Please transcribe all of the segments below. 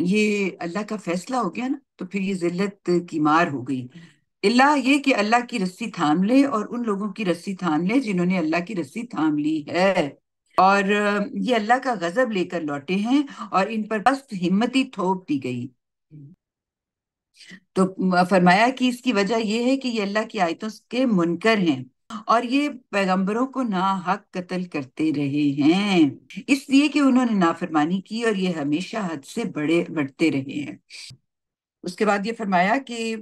یہ اللہ کا فیصلہ ہو گیا نا، تو پھر یہ ذلت کی مار ہو گئی۔ اللہ یہ کہ اللہ کی رسی تھام لے، اور ان لوگوں کی رسی تھام لے جنہوں نے اللہ کی رسی تھام لی ہے، اور یہ اللہ کا غضب لے کر لوٹے ہیں، اور ان پر پست ہمتی تھوپ دی گئی۔ تو فرمایا کہ اس کی وجہ یہ ہے کہ یہ اللہ کی آیتوں کے منکر ہیں، اور یہ پیغمبروں کو ناحق قتل کرتے رہے ہیں، اس لیے کہ انہوں نے نافرمانی کی، اور یہ ہمیشہ حد سے بڑھتے رہے ہیں۔ اس کے بعد یہ فرمایا کہ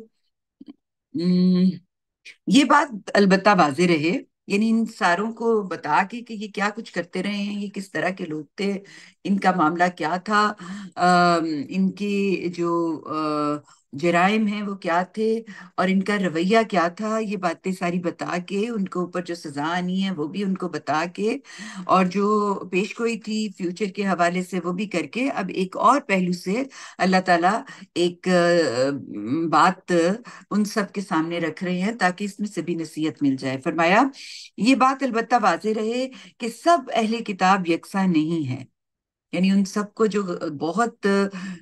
یہ بات البتہ واضح رہے، یعنی ان ساروں کو بتا کے کہ یہ کیا کچھ کرتے رہے ہیں، یہ کس طرح کے لوگ تھے، ان کا معاملہ کیا تھا، ان کی جو جرائم ہیں وہ کیا تھے، اور ان کا رویہ کیا تھا، یہ باتیں ساری بتا کے، ان کو اوپر جو سزا آنی ہے وہ بھی ان کو بتا کے، اور جو پیش گوئی تھی فیوچر کے حوالے سے وہ بھی کر کے، اب ایک اور پہلو سے اللہ تعالیٰ ایک بات ان سب کے سامنے رکھ رہے ہیں تاکہ اس میں سے بھی نصیحت مل جائے۔ فرمایا یہ بات البتہ واضح رہے کہ سب اہل کتاب یکساں نہیں ہے، یعنی ان سب کو جو بہت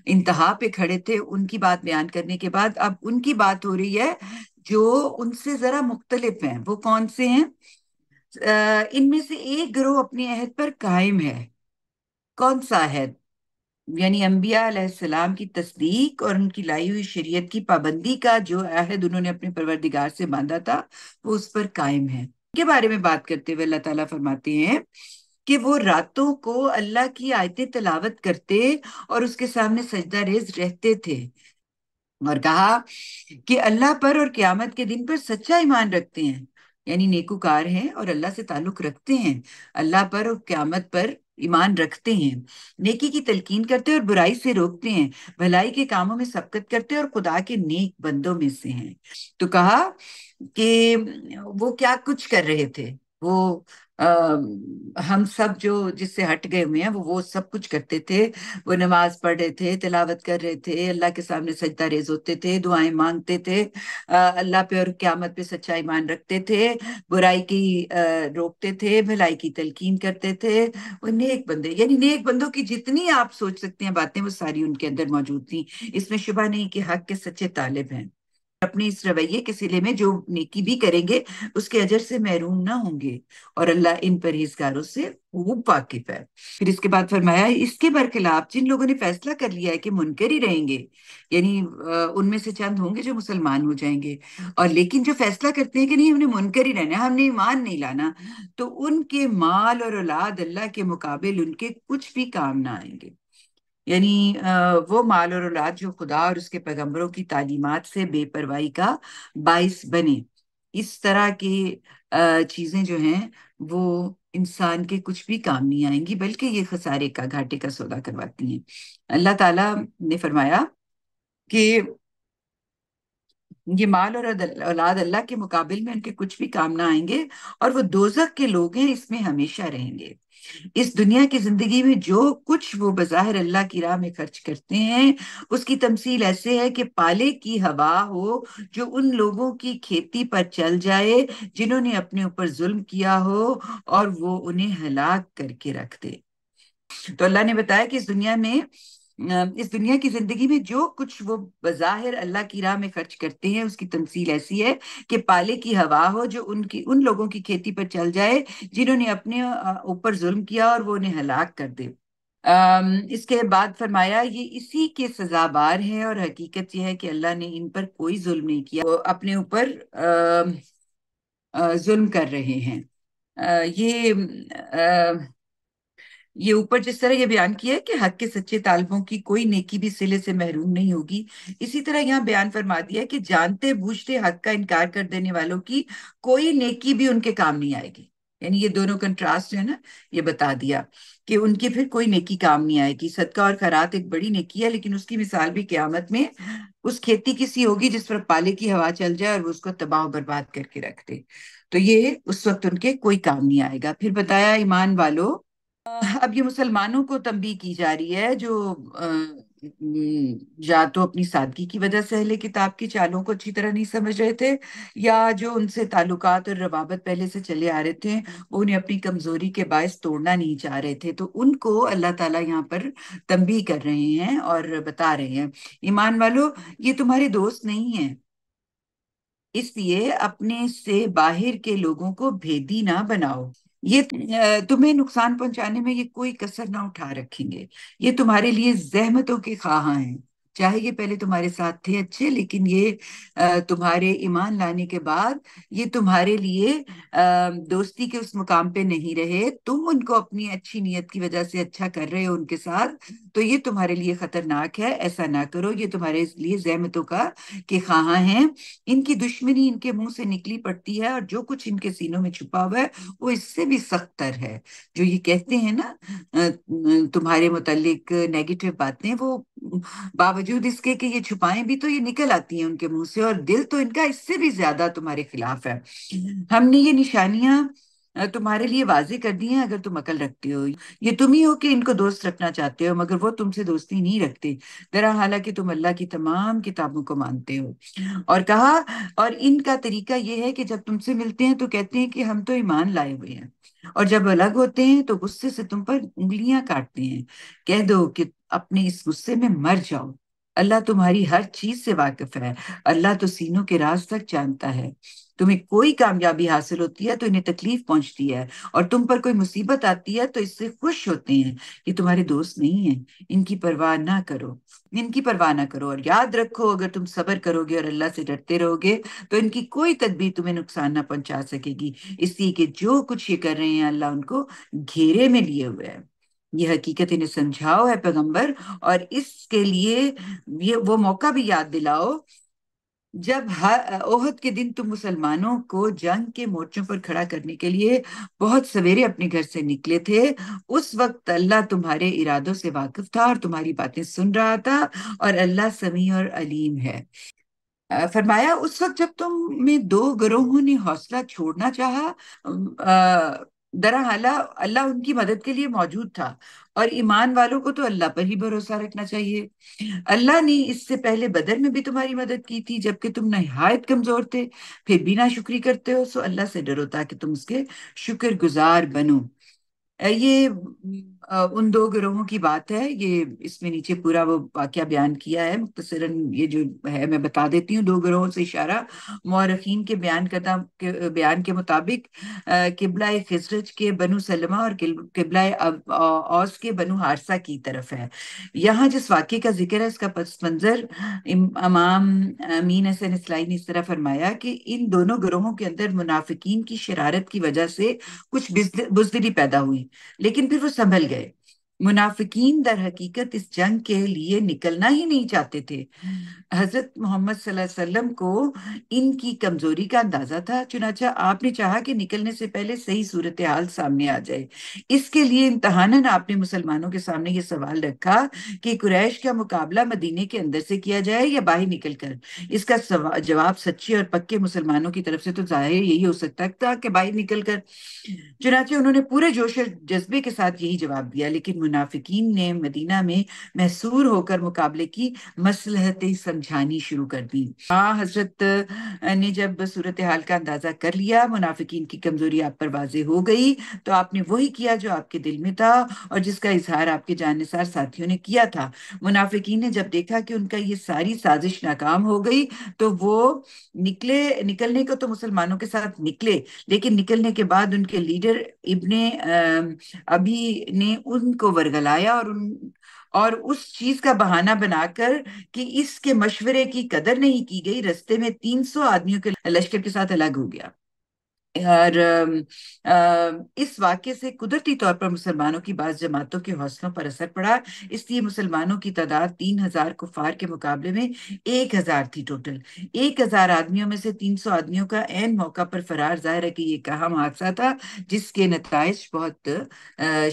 انتہا پہ کھڑے تھے ان کی بات بیان کرنے کے بعد اب ان کی بات ہو رہی ہے جو ان سے ذرا مختلف ہیں۔ وہ کون سے ہیں؟ ان میں سے ایک گروہ اپنے عہد پر قائم ہے۔ کون سا عہد؟ یعنی انبیاء علیہ السلام کی تصدیق اور ان کی لائی ہوئی شریعت کی پابندی کا جو عہد انہوں نے اپنے پروردگار سے باندھا تھا وہ اس پر قائم ہے۔ ان کے بارے میں بات کرتے ہوئے اللہ تعالیٰ فرماتے ہیں کہ وہ راتوں کو اللہ کی آیتیں تلاوت کرتے اور اس کے سامنے سجدہ ریز رہتے تھے، اور کہا کہ اللہ پر اور قیامت کے دن پر سچا ایمان رکھتے ہیں، یعنی نیکوکار ہیں اور اللہ سے تعلق رکھتے ہیں، اللہ پر اور قیامت پر ایمان رکھتے ہیں، نیکی کی تلقین کرتے اور برائی سے روکتے ہیں، بھلائی کے کاموں میں سبقت کرتے اور خدا کے نیک بندوں میں سے ہیں۔ تو کہا کہ وہ کیا کچھ کر رہے تھے، وہ ہم سب جو جس سے ہٹ گئے ہوئے ہیں وہ سب کچھ کرتے تھے۔ وہ نماز پڑھ رہے تھے، تلاوت کر رہے تھے، اللہ کے سامنے سجدہ ریز ہوتے تھے، دعائیں مانگتے تھے، اللہ پہ اور قیامت پہ سچا ایمان رکھتے تھے، برائی کی روکتے تھے، بھلائی کی تلقین کرتے تھے۔ وہ نیک بندے، یعنی نیک بندوں کی جتنی آپ سوچ سکتے ہیں باتیں وہ ساری ان کے اندر موجود تھیں۔ اس میں شبہ نہیں کہ حق کے سچے طالب ہیں، اپنے اس رویے کے سلے میں جو نیکی بھی کریں گے اس کے اجر سے محروم نہ ہوں گے، اور اللہ ان پرہیزگاروں سے خوب واقف ہے۔ پھر اس کے بعد فرمایا اس کے برخلاف جن لوگوں نے فیصلہ کر لیا ہے کہ منکر ہی رہیں گے، یعنی ان میں سے چند ہوں گے جو مسلمان ہو جائیں گے، اور لیکن جو فیصلہ کرتے ہیں کہ نہیں ہم نے منکر ہی رہنا ہے، ہم نے ایمان نہیں لانا، تو ان کے مال اور اولاد اللہ کے مقابل ان کے کچھ بھی کام نہ آئیں گے۔ یعنی وہ مال اور اولاد جو خدا اور اس کے پیغمبروں کی تعلیمات سے بے پرواہی کا باعث بنے، اس طرح کی چیزیں جو ہیں وہ انسان کے کچھ بھی کام نہیں آئیں گی، بلکہ یہ خسارے کا، گھاٹے کا سودا کرواتی ہیں۔ اللہ تعالیٰ نے فرمایا کہ یہ مال اور اولاد اللہ کے مقابل میں ان کے کچھ بھی کام نہ آئیں گے، اور وہ دوزخ کے لوگ ہیں، اس میں ہمیشہ رہیں گے۔ اس دنیا کی زندگی میں جو کچھ وہ بظاہر اللہ کی راہ میں خرچ کرتے ہیں اس کی تمثیل ایسے ہے کہ پالے کی ہوا ہو جو ان لوگوں کی کھیتی پر چل جائے جنہوں نے اپنے اوپر ظلم کیا ہو، اور وہ انہیں ہلاک کر کے رکھ دے۔ تو اللہ نے بتایا کہ اس دنیا کی زندگی میں جو کچھ وہ بظاہر اللہ کی راہ میں خرچ کرتے ہیں اس کی تمثیل ایسی ہے کہ پالے کی ہوا ہو جو ان لوگوں کی کھیتی پر چل جائے جنہوں نے اپنے اوپر ظلم کیا اور وہ انہیں ہلاک کر دے۔ اس کے بعد فرمایا یہ اسی کے سزاوار ہے، اور حقیقت یہ ہے کہ اللہ نے ان پر کوئی ظلم نہیں کیا، وہ اپنے اوپر ظلم کر رہے ہیں۔ یہ اوپر جس طرح یہ بیان کیا ہے کہ حق کے سچے طالبوں کی کوئی نیکی بھی صلے سے محروم نہیں ہوگی، اسی طرح یہاں بیان فرما دیا کہ جانتے بوجھتے حق کا انکار کر دینے والوں کی کوئی نیکی بھی ان کے کام نہیں آئے گی۔ یعنی یہ دونوں کنٹراسٹ جو ہے نا یہ بتا دیا کہ ان کی پھر کوئی نیکی کام نہیں آئے گی۔ صدقہ اور خیرات ایک بڑی نیکی ہے، لیکن اس کی مثال بھی قیامت میں اس کھیتی کی سی ہوگی جس پر پالے کی ہوا چل جائے اور وہ اس کو تباہ و برباد کر کے رکھ دے، تو یہ اس وقت ان کے کوئی کام نہیں آئے گا۔ پھر بتایا ایمان والو، اب یہ مسلمانوں کو تنبیہ کی جا رہی ہے جو یا تو اپنی سادگی کی وجہ سے اہل کتاب کی چالوں کو اچھی طرح نہیں سمجھ رہے تھے، یا جو ان سے تعلقات اور روابط پہلے سے چلے آ رہے تھے وہ انہیں اپنی کمزوری کے باعث توڑنا نہیں چاہ رہے تھے، تو ان کو اللہ تعالیٰ یہاں پر تنبیہ کر رہے ہیں اور بتا رہے ہیں، ایمان والو یہ تمہارے دوست نہیں ہیں، اس لیے اپنے سے باہر کے لوگوں کو بھیدی نہ بناؤ، یہ تمہیں نقصان پہنچانے میں یہ کوئی کسر نہ اٹھا رکھیں گے، یہ تمہارے لیے زحمتوں کے خواہاں ہیں، چاہے یہ پہلے تمہارے ساتھ تھے اچھے، لیکن یہ تمہارے ایمان لانے کے بعد یہ تمہارے لیے دوستی کے اس مقام پہ نہیں رہے، تم ان کو اپنی اچھی نیت کی وجہ سے اچھا کر رہے ہو ان کے ساتھ، تو یہ تمہارے لیے خطرناک ہے، ایسا نہ کرو، یہ تمہارے لیے زحمتوں کا کے خواہاں ہیں، ان کی دشمنی ان کے منہ سے نکلی پڑتی ہے اور جو کچھ ان کے سینوں میں چھپا ہوا ہے وہ اس سے بھی سخت تر ہے، جو یہ کہتے ہیں نا تمہارے متعلق نیگیٹو باتیں، وہ باوجود اس کے کہ یہ چھپائیں بھی تو یہ نکل آتی ہیں ان کے منہ سے، اور دل تو ان کا اس سے بھی زیادہ تمہارے خلاف ہے، ہم نے یہ نشانیاں تمہارے لیے واضح کر دی ہیں اگر تم عقل رکھتے ہو، یہ تم ہی ہو کہ ان کو دوست رکھنا چاہتے ہو مگر وہ تم سے دوستی نہیں رکھتے، درا حالانکہ تم اللہ کی تمام کتابوں کو مانتے ہو، اور کہا اور ان کا طریقہ یہ ہے کہ جب تم سے ملتے ہیں تو کہتے ہیں کہ ہم تو ایمان لائے ہوئے ہیں، اور جب الگ ہوتے ہیں تو غصے سے تم پر انگلیاں کاٹتے ہیں، کہہ دو کہ اپنے اس غصے میں مر جاؤ، اللہ تمہاری ہر چیز سے واقف ہے، اللہ تو سینوں کے راز تک جانتا ہے، تمہیں کوئی کامیابی حاصل ہوتی ہے تو انہیں تکلیف پہنچتی ہے، اور تم پر کوئی مصیبت آتی ہے تو اس سے خوش ہوتے ہیں، یہ تمہارے دوست نہیں ہیں، ان کی پرواہ نہ کرو، ان کی پرواہ نہ کرو، اور یاد رکھو اگر تم صبر کرو گے اور اللہ سے ڈرتے رہو گے تو ان کی کوئی تدبیر تمہیں نقصان نہ پہنچا سکے گی، اس لیے کہ جو کچھ یہ کر رہے ہیں اللہ ان کو گھیرے میں لیے ہوئے ہے، یہ حقیقت انہیں سمجھاؤ ہے پیغمبر، اور اس کے لیے یہ وہ موقع بھی یاد دلاؤ جب احد کے دن تم مسلمانوں کو جنگ کے مورچوں پر کھڑا کرنے کے لیے بہت سویرے اپنے گھر سے نکلے تھے، اس وقت اللہ تمہارے ارادوں سے واقف تھا اور تمہاری باتیں سن رہا تھا، اور اللہ سمیع اور علیم ہے، فرمایا اس وقت جب تم میں دو گروہوں نے حوصلہ چھوڑنا چاہا، درا حالہ اللہ ان کی مدد کے لیے موجود تھا، اور ایمان والوں کو تو اللہ پر ہی بھروسہ رکھنا چاہیے، اللہ نے اس سے پہلے بدر میں بھی تمہاری مدد کی تھی جبکہ تم نہایت کمزور تھے، پھر بھی ناشکری کرتے ہو، سو اللہ سے ڈرو تاکہ تم اس کے شکر گزار بنو، یہ ان دو گروہوں کی بات ہے، یہ اس میں نیچے پورا وہ واقعہ بیان کیا ہے، مختصراً یہ جو ہے میں بتا دیتی ہوں، دو گروہوں سے اشارہ مورخین کے بیان کے مطابق قبلہ خزرج کے بنو سلمہ اور قبلہ اوس کے بنو حارثہ کی طرف ہے، یہاں جس واقعے کا ذکر ہے اس کا پس منظر امام امین حسن اسلائی نے اس طرح فرمایا کہ ان دونوں گروہوں کے اندر منافقین کی شرارت کی وجہ سے کچھ بزدلی پیدا ہوئی، لیکن پھر وہ سنبھل گئے، منافقین در حقیقت اس جنگ کے لیے نکلنا ہی نہیں چاہتے تھے، حضرت محمد صلی اللہ علیہ وسلم کو ان کی کمزوری کا اندازہ تھا، چنانچہ آپ نے چاہا کہ نکلنے سے پہلے صحیح صورتحال سامنے آ جائے، اس کے لیے امتحاناً آپ نے مسلمانوں کے سامنے یہ سوال رکھا کہ قریش کا مقابلہ مدینے کے اندر سے کیا جائے یا باہر نکل کر، اس کا جواب سچے اور پکے مسلمانوں کی طرف سے تو ظاہر یہی ہو سکتا تھا کہ باہر نکل کر، چنانچہ انہوں نے پورے جوش اور جذبے کے ساتھ یہی جواب دیا، لیکن منافقین نے مدینہ میں محصور ہو کر مقابلے کی مصلحتیں سمجھانی شروع کر دی، حضرت نے جب صورتحال کا اندازہ کر لیا، منافقین کی کمزوری آپ پر واضح ہو گئی، تو آپ نے وہی کیا جو آپ کے دل میں تھا اور جس کا اظہار آپ کے جاننثار ساتھیوں نے کیا تھا، منافقین نے جب دیکھا کہ ان کا یہ ساری سازش ناکام ہو گئی تو وہ نکلنے کو تو مسلمانوں کے ساتھ نکلے، لیکن نکلنے کے بعد ان کے لیڈر ابن ابی نے ان کو ورگلایا اور اس چیز کا بہانہ بنا کر کہ اس کے مشورے کی قدر نہیں کی گئی، رستے میں 300 آدمیوں کے لشکر کے ساتھ الگ ہو گیا، اور اس واقعے سے قدرتی طور پر مسلمانوں کی بعض جماعتوں کے حوصلوں پر اثر پڑا، اس لیے مسلمانوں کی تعداد 3000 کفار کے مقابلے میں 1000 تھی، ٹوٹل 1000 آدمیوں میں سے 300 آدمیوں کا عین موقع پر فرار، ظاہر ہے کہ یہ ایک اہم حادثہ تھا جس کے نتائج بہت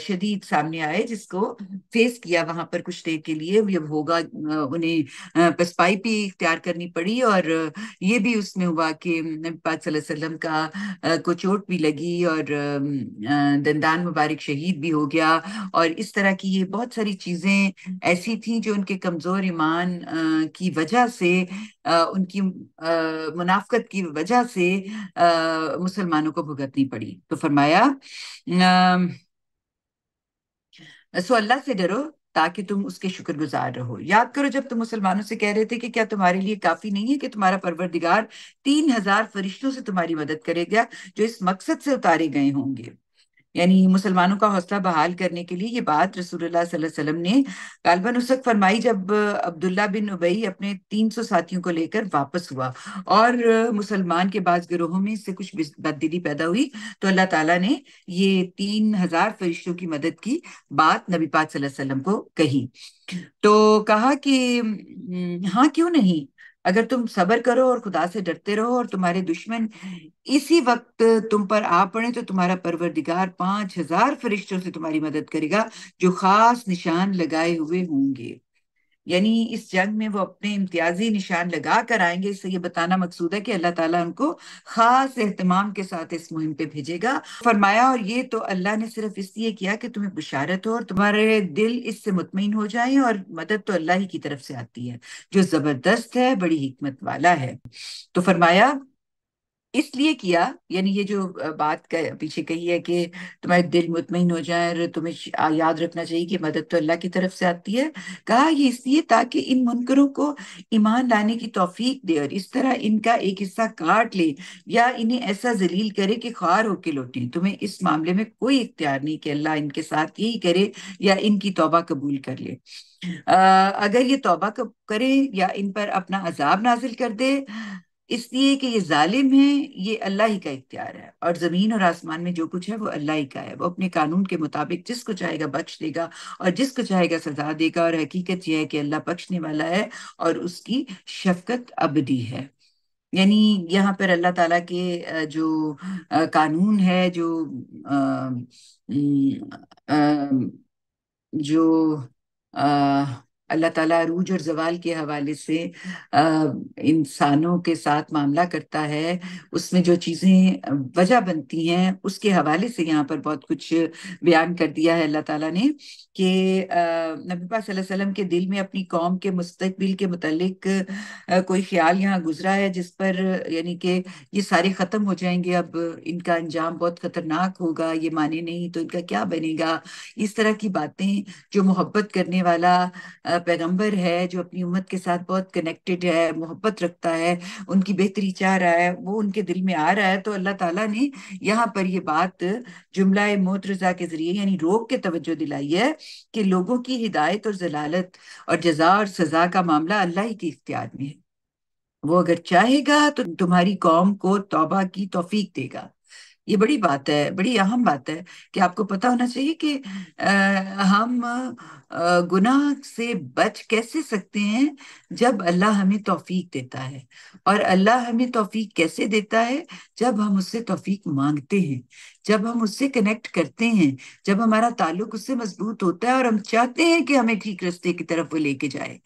شدید سامنے آئے، جس کو فیس کیا وہاں پر کچھ دیر کے لیے، یہ ہوگا انہیں پسپائی بھی اختیار کرنی پڑی، اور یہ بھی اس میں ہوا کہ نبی پاک صلی اللہ علیہ وسلم کا کو چوٹ بھی لگی اور دندان مبارک شہید بھی ہو گیا، اور اس طرح کی یہ بہت ساری چیزیں ایسی تھیں جو ان کے کمزور ایمان کی وجہ سے، ان کی منافقت کی وجہ سے مسلمانوں کو بھگتنی پڑی۔ تو فرمایا سو اللہ سے ڈرو تاکہ تم اس کے شکر گزار رہو۔ یاد کرو جب تم مسلمانوں سے کہہ رہے تھے کہ کیا تمہارے لیے کافی نہیں ہے کہ تمہارا پروردگار 3,000 فرشتوں سے تمہاری مدد کرے گا جو اس مقصد سے اتارے گئے ہوں گے۔ یعنی مسلمانوں کا حوصلہ بحال کرنے کے لیے یہ بات رسول اللہ صلی اللہ علیہ وسلم نے غالباً اس وقت فرمائی جب عبداللہ بن ابئی اپنے 300 ساتھیوں کو لے کر واپس ہوا اور مسلمان کے بعض گروہوں میں اس سے کچھ بددلی پیدا ہوئی، تو اللہ تعالیٰ نے یہ 3,000 فرشتوں کی مدد کی بات نبی پاک صلی اللہ علیہ وسلم کو کہی۔ تو کہا کہ ہاں کیوں نہیں، اگر تم صبر کرو اور خدا سے ڈرتے رہو اور تمہارے دشمن اسی وقت تم پر آ پڑے تو تمہارا پروردگار 5,000 فرشتوں سے تمہاری مدد کرے گا جو خاص نشان لگائے ہوئے ہوں گے۔ یعنی اس جنگ میں وہ اپنے امتیازی نشان لگا کر آئیں گے۔ اس سے یہ بتانا مقصود ہے کہ اللہ تعالیٰ ان کو خاص اہتمام کے ساتھ اس مہم پہ بھیجے گا۔ فرمایا اور یہ تو اللہ نے صرف اس لیے کیا کہ تمہیں بشارت ہو اور تمہارے دل اس سے مطمئن ہو جائیں، اور مدد تو اللہ ہی کی طرف سے آتی ہے جو زبردست ہے، بڑی حکمت والا ہے۔ تو فرمایا اس لیے کیا، یعنی یہ جو بات پیچھے کہی ہے کہ تمہارے دل مطمئن ہو جائیں اور تمہیں یاد رکھنا چاہیے کہ مدد تو اللہ کی طرف سے آتی ہے، کہا یہ اس لیے تاکہ ان منکروں کو ایمان لانے کی توفیق دے اور اس طرح ان کا ایک حصہ کاٹ لے یا انہیں ایسا ذلیل کرے کہ خوار ہو کے لوٹیں۔ تمہیں اس معاملے میں کوئی اختیار نہیں کہ اللہ ان کے ساتھ یہی کرے یا ان کی توبہ قبول کر لے۔ اگر یہ توبہ کرے یا ان پر اپنا عذاب نازل کر دے، اس لیے کہ یہ ظالم ہیں، یہ اللہ ہی کا اختیار ہے، اور زمین اور آسمان میں جو کچھ ہے وہ اللہ ہی کا ہے۔ وہ اپنے قانون کے مطابق جس کو چاہے گا بخش دے گا اور جس کو چاہے گا سزا دے گا، اور حقیقت یہ ہے کہ اللہ بخشنے والا ہے اور اس کی شفقت ابدی ہے۔ یعنی یہاں پر اللہ تعالیٰ کے جو قانون ہے، جو اللہ تعالیٰ عروج اور زوال کے حوالے سے انسانوں کے ساتھ معاملہ کرتا ہے، اس میں جو چیزیں وجہ بنتی ہیں اس کے حوالے سے یہاں پر بہت کچھ بیان کر دیا ہے اللہ تعالیٰ نے کہ نبی پاک صلی اللہ علیہ وسلم کے دل میں اپنی قوم کے مستقبل کے متعلق کوئی خیال یہاں گزرا ہے جس پر یعنی کہ یہ سارے ختم ہو جائیں گے، اب ان کا انجام بہت خطرناک ہوگا، یہ مانے نہیں تو ان کا کیا بنے گا، اس طرح کی باتیں۔ جو محبت کرنے والا پیغمبر ہے، جو اپنی امت کے ساتھ بہت کنیکٹڈ ہے، محبت رکھتا ہے، ان کی بہتری چاہ رہا ہے، وہ ان کے دل میں آ رہا ہے، تو اللہ تعالیٰ نے یہاں پر یہ بات جملہ معترضہ کے ذریعے یعنی روک کے توجہ دلائی ہے کہ لوگوں کی ہدایت اور ضلالت اور جزا اور سزا کا معاملہ اللہ ہی کے اختیار میں ہے۔ وہ اگر چاہے گا تو تمہاری قوم کو توبہ کی توفیق دے گا۔ یہ بڑی بات ہے، بڑی اہم بات ہے کہ آپ کو پتہ ہونا چاہیے کہ ہم گناہ سے بچ کیسے سکتے ہیں جب اللہ ہمیں توفیق دیتا ہے، اور اللہ ہمیں توفیق کیسے دیتا ہے؟ جب ہم اس سے توفیق مانگتے ہیں، جب ہم اس سے کنیکٹ کرتے ہیں، جب ہمارا تعلق اس سے مضبوط ہوتا ہے اور ہم چاہتے ہیں کہ ہمیں ٹھیک راستے کی طرف وہ لے کے جائے۔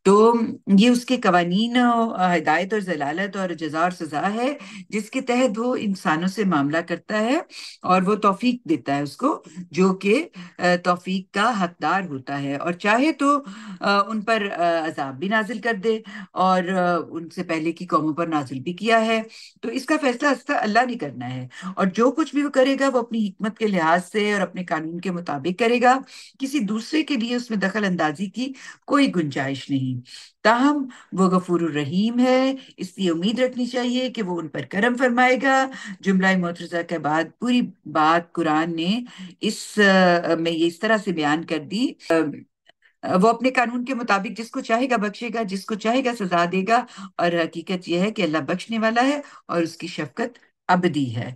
تو یہ اس کے قوانین ہدایت اور ضلالت اور جزا اور سزا ہے جس کے تحت وہ انسانوں سے معاملہ کرتا ہے، اور وہ توفیق دیتا ہے اس کو جو کہ توفیق کا حقدار ہوتا ہے، اور چاہے تو ان پر عذاب بھی نازل کر دے، اور ان سے پہلے کی قوموں پر نازل بھی کیا ہے۔ تو اس کا فیصلہ اللہ نے کرنا ہے، اور جو کچھ بھی وہ کرے گا وہ اپنی حکمت کے لحاظ سے اور اپنے قانون کے مطابق کرے گا، کسی دوسرے کے لیے اس میں دخل اندازی کی کوئی گنجائش نہیں۔ تاہم وہ غفور الرحیم ہے، اس لیے امید رکھنی چاہیے کہ وہ ان پر کرم فرمائے گا۔ جملہ معترضہ کے بعد پوری بات قرآن نے اس میں یہ اس طرح سے بیان کر دی، وہ اپنے قانون کے مطابق جس کو چاہے گا بخشے گا، جس کو چاہے گا سزا دے گا، اور حقیقت یہ ہے کہ اللہ بخشنے والا ہے اور اس کی شفقت ابدی ہے۔